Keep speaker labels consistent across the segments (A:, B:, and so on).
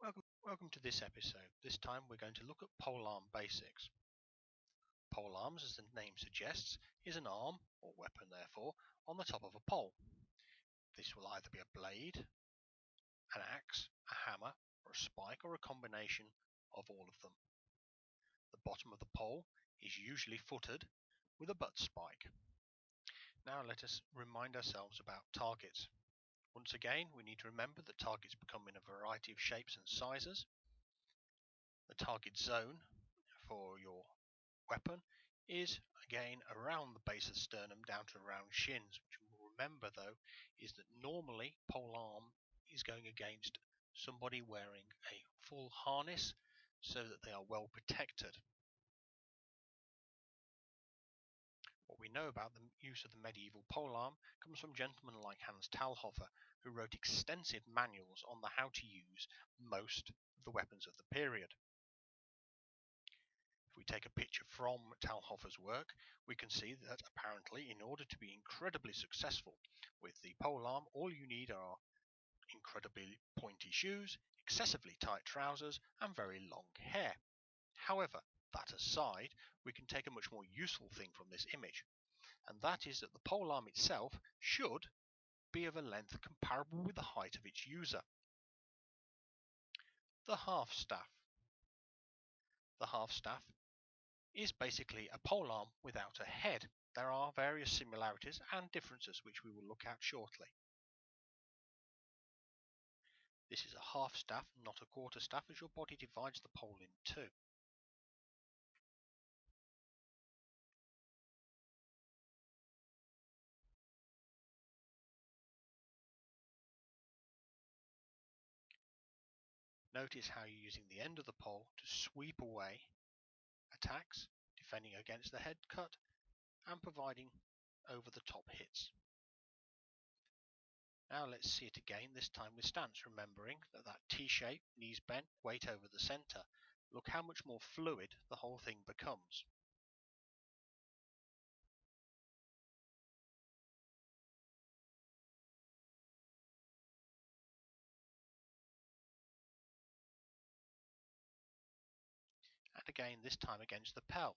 A: Welcome to this episode. This time we're going to look at polearm basics. Polearms, as the name suggests, is an arm, or weapon therefore, on the top of a pole. This will either be a blade, an axe, a hammer, or a spike, or a combination of all of them. The bottom of the pole is usually footed with a butt spike. Now let us remind ourselves about targets. Once again, we need to remember that targets become in a variety of shapes and sizes. The target zone for your weapon is again around the base of the sternum down to around shins, which we will remember though is that normally polearm is going against somebody wearing a full harness so that they are well protected. What we know about the use of the medieval polearm comes from gentlemen like Hans Talhoffer, who wrote extensive manuals on how to use most of the weapons of the period. If we take a picture from Talhoffer's work, we can see that apparently in order to be incredibly successful with the polearm, all you need are incredibly pointy shoes, excessively tight trousers, and very long hair. However, that aside, we can take a much more useful thing from this image, and that is that the polearm itself should be of a length comparable with the height of its user. The half staff. The half staff is basically a polearm without a head. There are various similarities and differences which we will look at shortly. This is a half staff, not a quarter staff, as your body divides the pole in two. Notice how you're using the end of the pole to sweep away attacks, defending against the head cut, and providing over the top hits. Now let's see it again, this time with stance, remembering that T-shape, knees bent, weight over the center. Look how much more fluid the whole thing becomes. And again, this time against the Pell.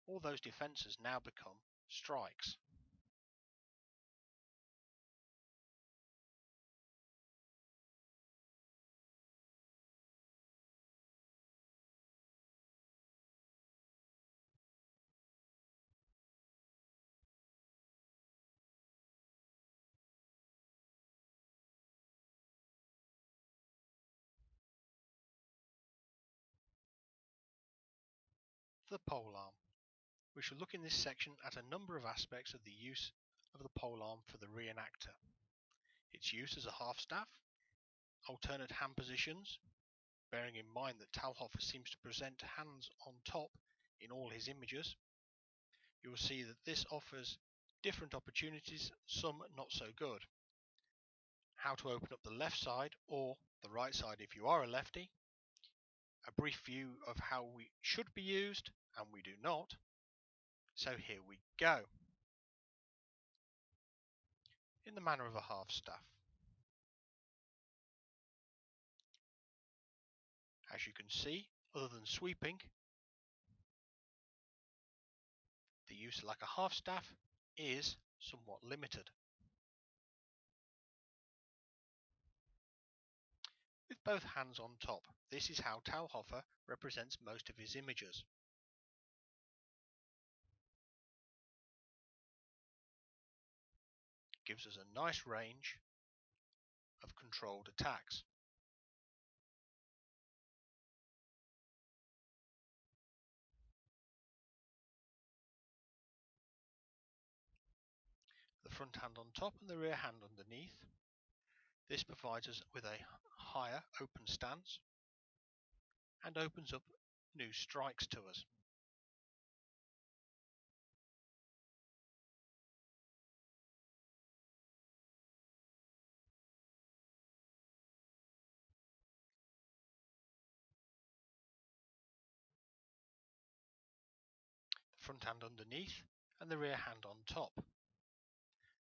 A: All those defences now become strikes. The polearm. We shall look in this section at a number of aspects of the use of the polearm for the reenactor. Its use as a half staff, alternate hand positions, bearing in mind that Talhoffer seems to present hands on top in all his images. You will see that this offers different opportunities, some not so good. How to open up the left side or the right side if you are a lefty, a brief view of how we should be used and we do not. So here we go. In the manner of a half staff. As you can see, other than sweeping, the use like a half staff is somewhat limited. With both hands on top, this is how Talhoffer represents most of his images. Gives us a nice range of controlled attacks. The front hand on top and the rear hand underneath. This provides us with a higher open stance and opens up new strikes to us. The front hand underneath and the rear hand on top.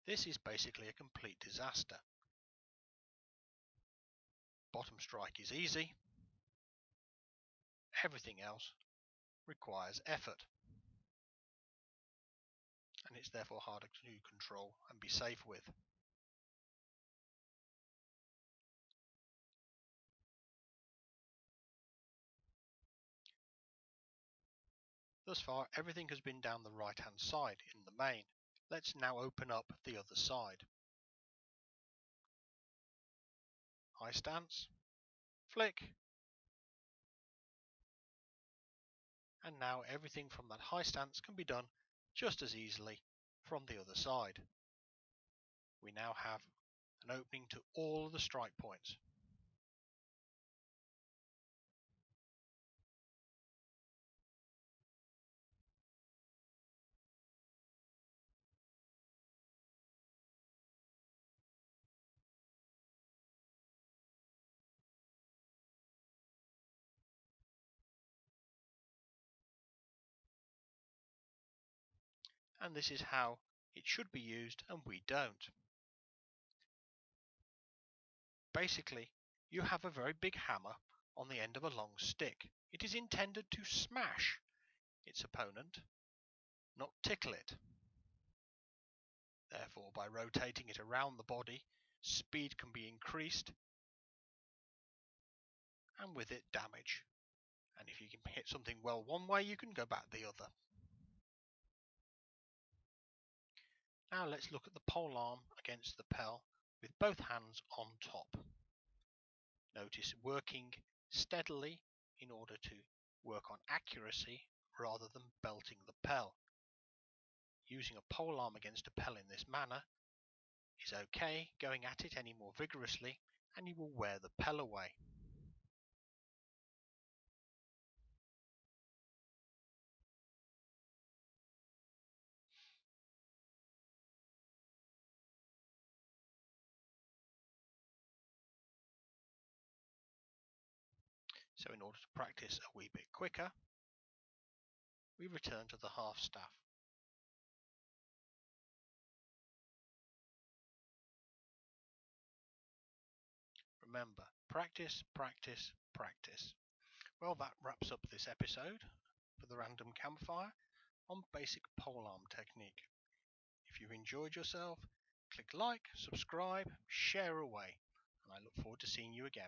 A: This is basically a complete disaster. bottom strike is easy. Everything else requires effort, and it's therefore harder to control and be safe with. Thus far, everything has been down the right-hand side in the main. Let's now open up the other side. High stance, flick, and now everything from that high stance can be done just as easily from the other side. We now have an opening to all of the strike points. And this is how it should be used, and we don't. Basically, you have a very big hammer on the end of a long stick. It is intended to smash its opponent, not tickle it. Therefore, by rotating it around the body, speed can be increased, and with it, damage. And if you can hit something well one way, you can go back the other. Now let's look at the pole arm against the Pell with both hands on top. Notice working steadily in order to work on accuracy rather than belting the Pell. Using a pole arm against a Pell in this manner is okay. Going at it any more vigorously and you will wear the Pell away. So in order to practice a wee bit quicker, we return to the half staff. Remember, practice, practice, practice. Well, that wraps up this episode for the Random Campfire on basic polearm technique. If you enjoyed yourself, click like, subscribe, share away, and I look forward to seeing you again.